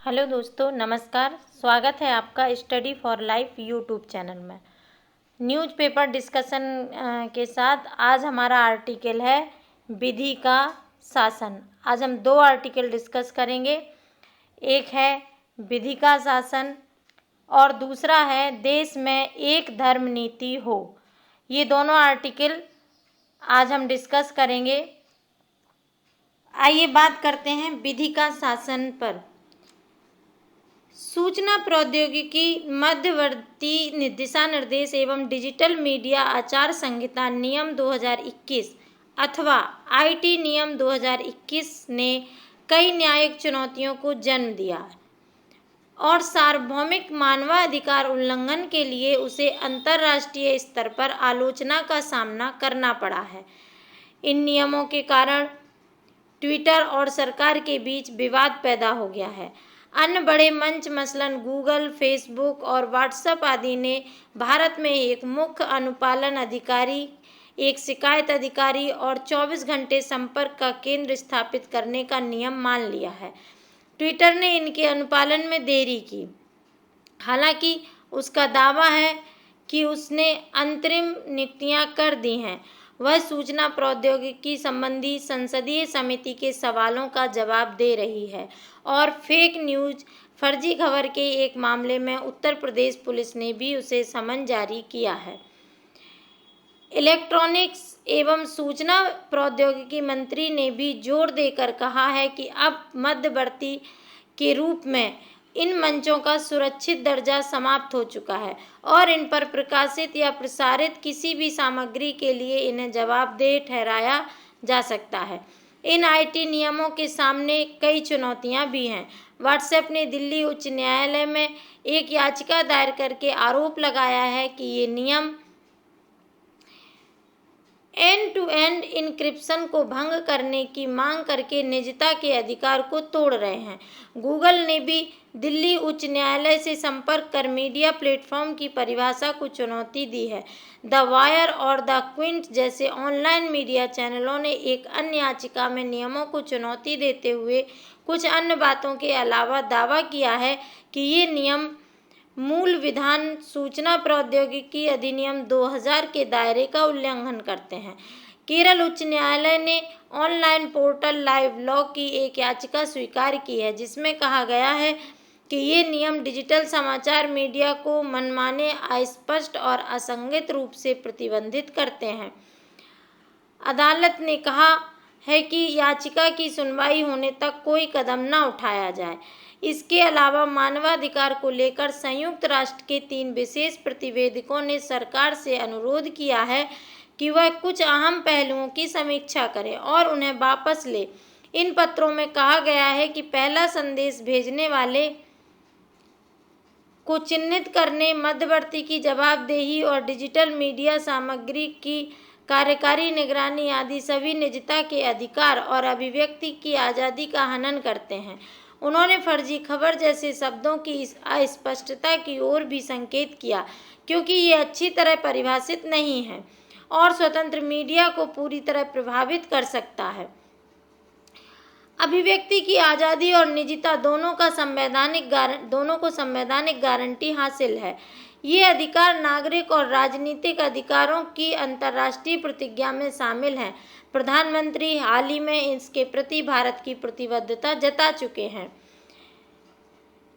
Hello दोस्तों, नमस्कार। स्वागत है आपका study for life YouTube channel में। न्यूज़पेपर डिस्कशन के साथ आज हमारा आर्टिकल है विधि का शासन। आज हम दो आर्टिकल डिस्कस करेंगे। एक है विधि का शासन और दूसरा है देश में एक धर्म नीति हो। ये दोनों आर्टिकल आज हम डिस्कस करेंगे। आइए बात करते हैं विधि का शासन पर। सूचना प्रौद्योगिकी मध्यवर्ती दिशा निर्देश एवं डिजिटल मीडिया आचार संहिता नियम 2021 अथवा आईटी नियम 2021 ने कई न्यायिक चुनौतियों को जन्म दिया और सार्वभौमिक मानवाधिकार उल्लंघन के लिए उसे अंतर्राष्ट्रीय स्तर पर आलोचना का सामना करना पड़ा है। इन नियमों के कारण ट्विटर और सरकार के बीच विवाद पैदा हो गया है। अन्य बड़े मंच मसलन गूगल, फेसबुक और व्हाट्सएप आदि ने भारत में एक मुख्य अनुपालन अधिकारी, एक शिकायत अधिकारी और 24 घंटे संपर्क का केंद्र स्थापित करने का नियम मान लिया है। ट्विटर ने इनके अनुपालन में देरी की। हालांकि उसका दावा है कि उसने अंतरिम नियुक्तियां कर दी हैं। वह सूचना प्रौद्योगिकी संबंधी संसदीय समिति के सवालों का जवाब दे रही है और फेक न्यूज़, फर्जी खबर के एक मामले में उत्तर प्रदेश पुलिस ने भी उसे समन जारी किया है। इलेक्ट्रॉनिक्स एवं सूचना प्रौद्योगिकी मंत्री ने भी जोर देकर कहा है कि अब मध्यवर्ती के रूप में इन मंचों का सुरक्षित दर्जा समाप्त हो चुका है और इन पर प्रकाशित या प्रसारित किसी भी सामग्री के लिए इन्हें जवाबदेह ठहराया जा सकता है। इन आईटी नियमों के सामने कई चुनौतियां भी हैं। व्हाट्सएप ने दिल्ली उच्च न्यायालय में एक याचिका दायर करके आरोप लगाया है कि ये नियम एंड-टू-एंड इंक्रिप्शन को भंग करने की मांग करके निजता के अधिकार को तोड़ रहे हैं। गूगल ने भी दिल्ली उच्च न्यायालय से संपर्क कर मीडिया प्लेटफॉर्म की परिभाषा को चुनौती दी है। द वायर और द क्विंट जैसे ऑनलाइन मीडिया चैनलों ने एक अन्य याचिका में नियमों को चुनौती देते हुए कुछ अन्य बातों के अलावा दावा किया है कि ये नियम मूल विधान सूचना प्रौद्योगिकी अधिनियम 2000 के दायरे का उल्लंघन करते हैं। केरल उच्च न्यायालय ने ऑनलाइन पोर्टल लाइव लॉ की एक याचिका स्वीकार की है जिसमें कहा गया है कि ये नियम डिजिटल समाचार मीडिया को मनमाने, अस्पष्ट और असंगत रूप से प्रतिबंधित करते हैं। अदालत ने कहा है कि याचिका की सुनवाई होने तक कोई कदम न उठाया जाए। इसके अलावा मानवाधिकार को लेकर संयुक्त राष्ट्र के 3 विशेष प्रतिवेदकों ने सरकार से अनुरोध किया है कि वह कुछ अहम पहलुओं की समीक्षा करे और उन्हें वापस ले। इन पत्रों में कहा गया है कि पहला संदेश भेजने वाले को चिन्हित करने, मध्यवर्ती की जवाबदेही और डिजिटल मीडिया सामग्री की कार्यकारी निगरानी आदि सभी निजता के अधिकार और अभिव्यक्ति की आज़ादी का हनन करते हैं। उन्होंने फर्जी खबर जैसे शब्दों की इस अस्पष्टता की ओर भी संकेत किया क्योंकि ये अच्छी तरह परिभाषित नहीं है और स्वतंत्र मीडिया को पूरी तरह प्रभावित कर सकता है। अभिव्यक्ति की आज़ादी और निजता दोनों को संवैधानिक गारंटी हासिल है। ये अधिकार नागरिक और राजनीतिक अधिकारों की अंतर्राष्ट्रीय प्रतिज्ञा में शामिल हैं। प्रधानमंत्री हाल ही में इसके प्रति भारत की प्रतिबद्धता जता चुके हैं।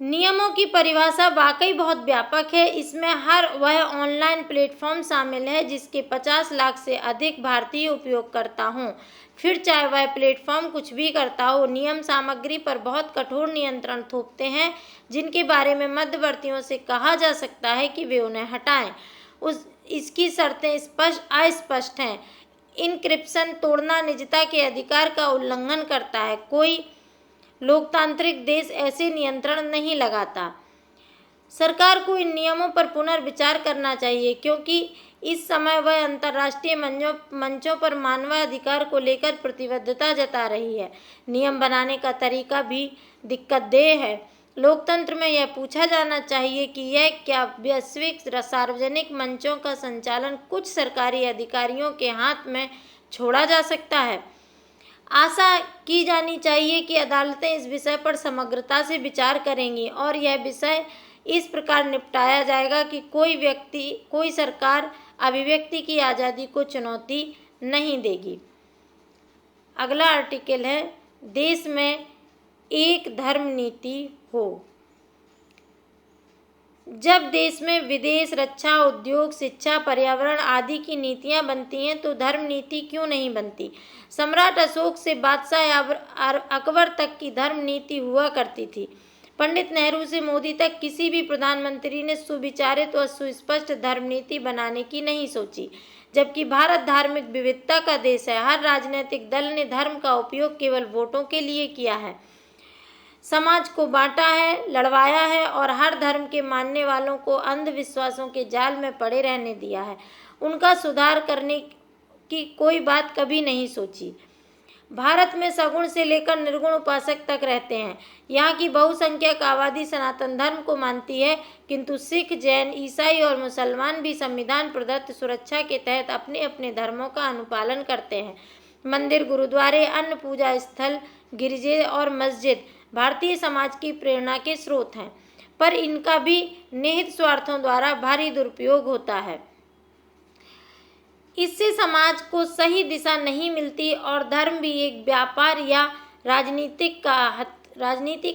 नियमों की परिभाषा वाकई बहुत व्यापक है। इसमें हर वह ऑनलाइन प्लेटफॉर्म शामिल है जिसके 50 लाख से अधिक भारतीय उपयोगकर्ता हों, फिर चाहे वह प्लेटफॉर्म कुछ भी करता हो। नियम सामग्री पर बहुत कठोर नियंत्रण थोपते हैं जिनके बारे में मध्यवर्तियों से कहा जा सकता है कि वे उन्हें हटाएं। इसकी शर्तें अस्पष्ट हैं। इनक्रिप्शन तोड़ना निजता के अधिकार का उल्लंघन करता है। कोई लोकतांत्रिक देश ऐसे नियंत्रण नहीं लगाता। सरकार को इन नियमों पर पुनर्विचार करना चाहिए क्योंकि इस समय वह अंतर्राष्ट्रीय मंचों पर मानवाधिकार को लेकर प्रतिबद्धता जता रही है। नियम बनाने का तरीका भी दिक्कतदेह है। लोकतंत्र में यह पूछा जाना चाहिए कि यह क्या वैश्विक सार्वजनिक मंचों का संचालन कुछ सरकारी अधिकारियों के हाथ में छोड़ा जा सकता है। आशा की जानी चाहिए कि अदालतें इस विषय पर समग्रता से विचार करेंगी और यह विषय इस प्रकार निपटाया जाएगा कि कोई सरकार अभिव्यक्ति की आज़ादी को चुनौती नहीं देगी। अगला आर्टिकल है, देश में एक धर्म नीति हो। जब देश में विदेश, रक्षा, उद्योग, शिक्षा, पर्यावरण आदि की नीतियां बनती हैं तो धर्म नीति क्यों नहीं बनती। सम्राट अशोक से बादशाह अकबर तक की धर्म नीति हुआ करती थी। पंडित नेहरू से मोदी तक किसी भी प्रधानमंत्री ने सुविचारित और सुस्पष्ट धर्म नीति बनाने की नहीं सोची। जबकि भारत धार्मिक विविधता का देश है, हर राजनीतिक दल ने धर्म का उपयोग केवल वोटों के लिए किया है, समाज को बांटा है, लड़वाया है और हर धर्म के मानने वालों को अंधविश्वासों के जाल में पड़े रहने दिया है। उनका सुधार करने की कोई बात कभी नहीं सोची। भारत में सगुण से लेकर निर्गुण उपासक तक रहते हैं। यहाँ की बहुसंख्यक आबादी सनातन धर्म को मानती है, किंतु सिख, जैन, ईसाई और मुसलमान भी संविधान प्रदत्त सुरक्षा के तहत अपने अपने धर्मों का अनुपालन करते हैं। मंदिर, गुरुद्वारे, अन्य पूजा स्थल, गिरजे और मस्जिद भारतीय समाज की प्रेरणा के स्रोत हैं, पर इनका भी निहित स्वार्थों द्वारा भारी दुरुपयोग होता है। इससे समाज को सही दिशा नहीं मिलती और धर्म भी एक व्यापार या राजनीति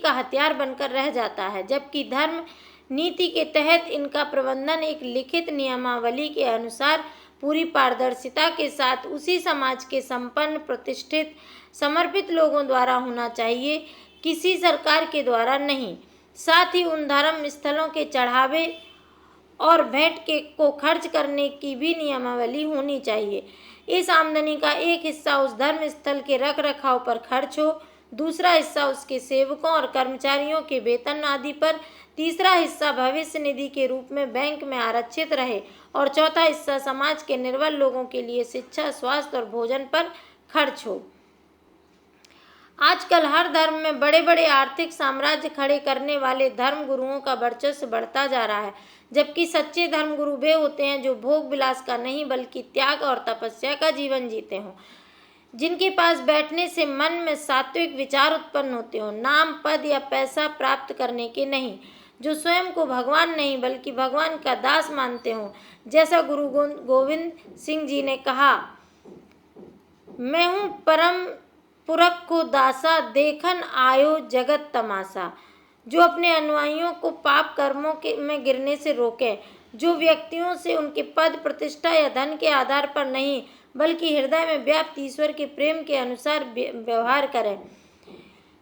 का हथियार बनकर रह जाता है। जबकि धर्म नीति के तहत इनका प्रबंधन एक लिखित नियमावली के अनुसार पूरी पारदर्शिता के साथ उसी समाज के संपन्न, प्रतिष्ठित, समर्पित लोगों द्वारा होना चाहिए, किसी सरकार के द्वारा नहीं। साथ ही उन धर्म स्थलों के चढ़ावे और भेंट को खर्च करने की भी नियमावली होनी चाहिए। इस आमदनी का एक हिस्सा उस धर्म स्थल के रख रखाव पर खर्च हो, दूसरा हिस्सा उसके सेवकों और कर्मचारियों के वेतन आदि पर, तीसरा हिस्सा भविष्य निधि के रूप में बैंक में आरक्षित रहे और चौथा हिस्सा समाज के निर्बल लोगों के लिए शिक्षा, स्वास्थ्य और भोजन पर खर्च हो। आजकल हर धर्म में बड़े बड़े आर्थिक साम्राज्य खड़े करने वाले धर्म गुरुओं का वर्चस्व बढ़ता जा रहा है, जबकि सच्चे धर्म गुरु वे होते हैं जो भोग विलास का नहीं बल्कि त्याग और तपस्या का जीवन जीते हों, जिनके पास बैठने से मन में सात्विक विचार उत्पन्न होते हों, नाम, पद या पैसा प्राप्त करने के नहीं, जो स्वयं को भगवान नहीं बल्कि भगवान का दास मानते हों। जैसा गुरु गोविंद सिंह जी ने कहा, मैं हूँ परम पुरख को दासा, देखन आयो जगत तमाशा। जो अपने अनुयायियों को पाप कर्मों में गिरने से रोके, जो व्यक्तियों से उनके पद, प्रतिष्ठा या धन के आधार पर नहीं बल्कि हृदय में व्याप्त ईश्वर के प्रेम के अनुसार व्यवहार करें,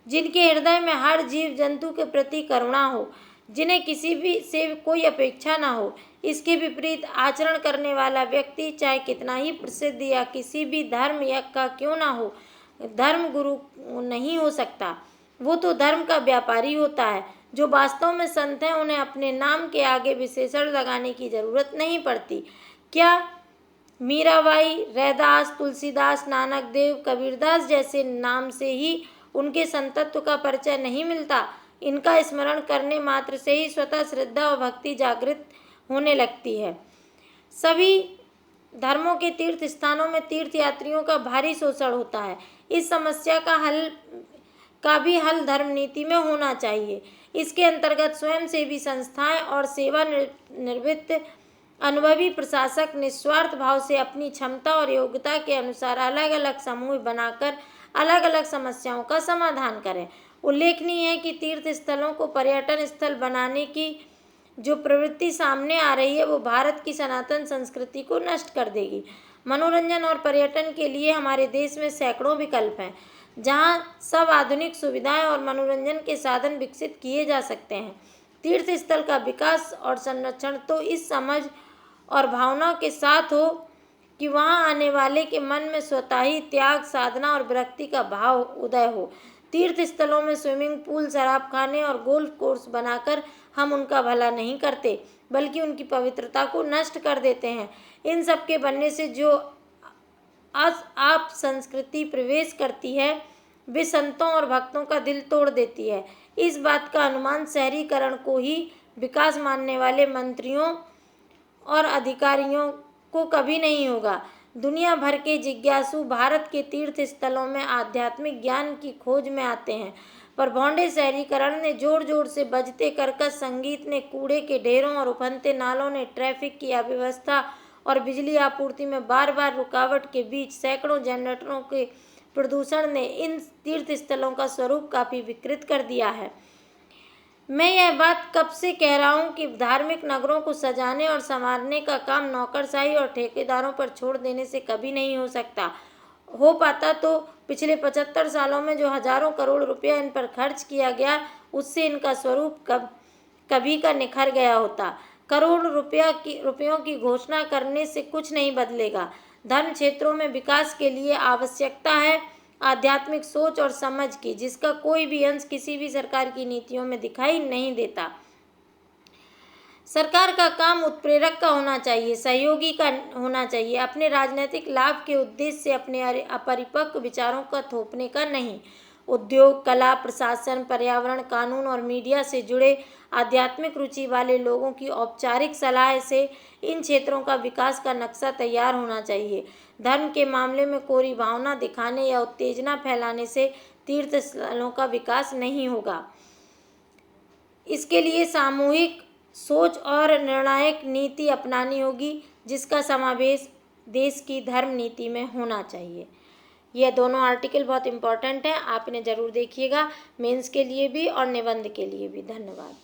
जिनके हृदय में हर जीव जंतु के प्रति करुणा हो, जिन्हें किसी भी से कोई अपेक्षा ना हो। इसके विपरीत आचरण करने वाला व्यक्ति चाहे कितना ही प्रसिद्ध या किसी भी धर्म का क्यों ना हो, धर्म गुरु नहीं हो सकता। वो तो धर्म का व्यापारी होता है। जो वास्तव में संत हैं उन्हें अपने नाम के आगे विशेषण लगाने की जरूरत नहीं पड़ती। क्या मीराबाई, रैदास, तुलसीदास, नानक देव, कबीरदास जैसे नाम से ही उनके संतत्व का परिचय नहीं मिलता? इनका स्मरण करने मात्र से ही स्वतः श्रद्धा और भक्ति जागृत होने लगती है। सभी धर्मों के तीर्थ स्थानों में तीर्थ यात्रियों का भारी शोषण होता है। इस समस्या का भी हल धर्म नीति में होना चाहिए। इसके अंतर्गत स्वयंसेवी संस्थाएं और सेवानिवृत्त अनुभवी प्रशासक निस्वार्थ भाव से अपनी क्षमता और योग्यता के अनुसार अलग अलग समूह बनाकर अलग अलग समस्याओं का समाधान करें। उल्लेखनीय है कि तीर्थ स्थलों को पर्यटन स्थल बनाने की जो प्रवृत्ति सामने आ रही है वो भारत की सनातन संस्कृति को नष्ट कर देगी। मनोरंजन और पर्यटन के लिए हमारे देश में सैकड़ों विकल्प हैं, जहां सब आधुनिक सुविधाएं और मनोरंजन के साधन विकसित किए जा सकते हैं। तीर्थ स्थल का विकास और संरक्षण तो इस समझ और भावना के साथ हो कि वहां आने वाले के मन में स्वतः ही त्याग, साधना और विरक्ति का भाव उदय हो। तीर्थ स्थलों में स्विमिंग पूल, शराब खाने और गोल्फ कोर्स बनाकर हम उनका भला नहीं करते बल्कि उनकी पवित्रता को नष्ट कर देते हैं। इन सब के बनने से जो आप संस्कृति प्रवेश करती है वे संतों और भक्तों का दिल तोड़ देती है। इस बात का अनुमान शहरीकरण को ही विकास मानने वाले मंत्रियों और अधिकारियों को कभी नहीं होगा। दुनिया भर के जिज्ञासु भारत के तीर्थ स्थलों में आध्यात्मिक ज्ञान की खोज में आते हैं, पर भौंडे शहरीकरण ने जोर जोर से बजते कर्कश संगीत ने, कूड़े के ढेरों और उफनते नालों ने, ट्रैफिक की अव्यवस्था और बिजली आपूर्ति में बार बार रुकावट के बीच सैकड़ों जनरेटरों के प्रदूषण ने इन तीर्थ स्थलों का स्वरूप काफ़ी विकृत कर दिया है। मैं यह बात कब से कह रहा हूँ कि धार्मिक नगरों को सजाने और संवारने का काम नौकरशाही और ठेकेदारों पर छोड़ देने से कभी नहीं हो पाता तो पिछले 75 सालों में जो हजारों करोड़ रुपया इन पर खर्च किया गया, उससे इनका स्वरूप कभी का निखर गया होता। करोड़ रुपयों की घोषणा करने से कुछ नहीं बदलेगा। धर्म क्षेत्रों में विकास के लिए आवश्यकता है आध्यात्मिक सोच और समझ की, जिसका कोई भी अंश किसी भी सरकार की नीतियों में दिखाई नहीं देता। सरकार का काम उत्प्रेरक का होना चाहिए, सहयोगी का होना चाहिए, अपने राजनीतिक लाभ के उद्देश्य से अपने अपरिपक्व विचारों का थोपने का नहीं। उद्योग, कला, प्रशासन, पर्यावरण, कानून और मीडिया से जुड़े आध्यात्मिक रुचि वाले लोगों की औपचारिक सलाह से इन क्षेत्रों का विकास का नक्शा तैयार होना चाहिए। धर्म के मामले में कोरी भावना दिखाने या उत्तेजना फैलाने से तीर्थ स्थलों का विकास नहीं होगा। इसके लिए सामूहिक सोच और निर्णायक नीति अपनानी होगी, जिसका समावेश देश की धर्म नीति में होना चाहिए। यह दोनों आर्टिकल बहुत इम्पोर्टेंट हैं, आप इन्हें ज़रूर देखिएगा, मेंस के लिए भी और निबंध के लिए भी। धन्यवाद।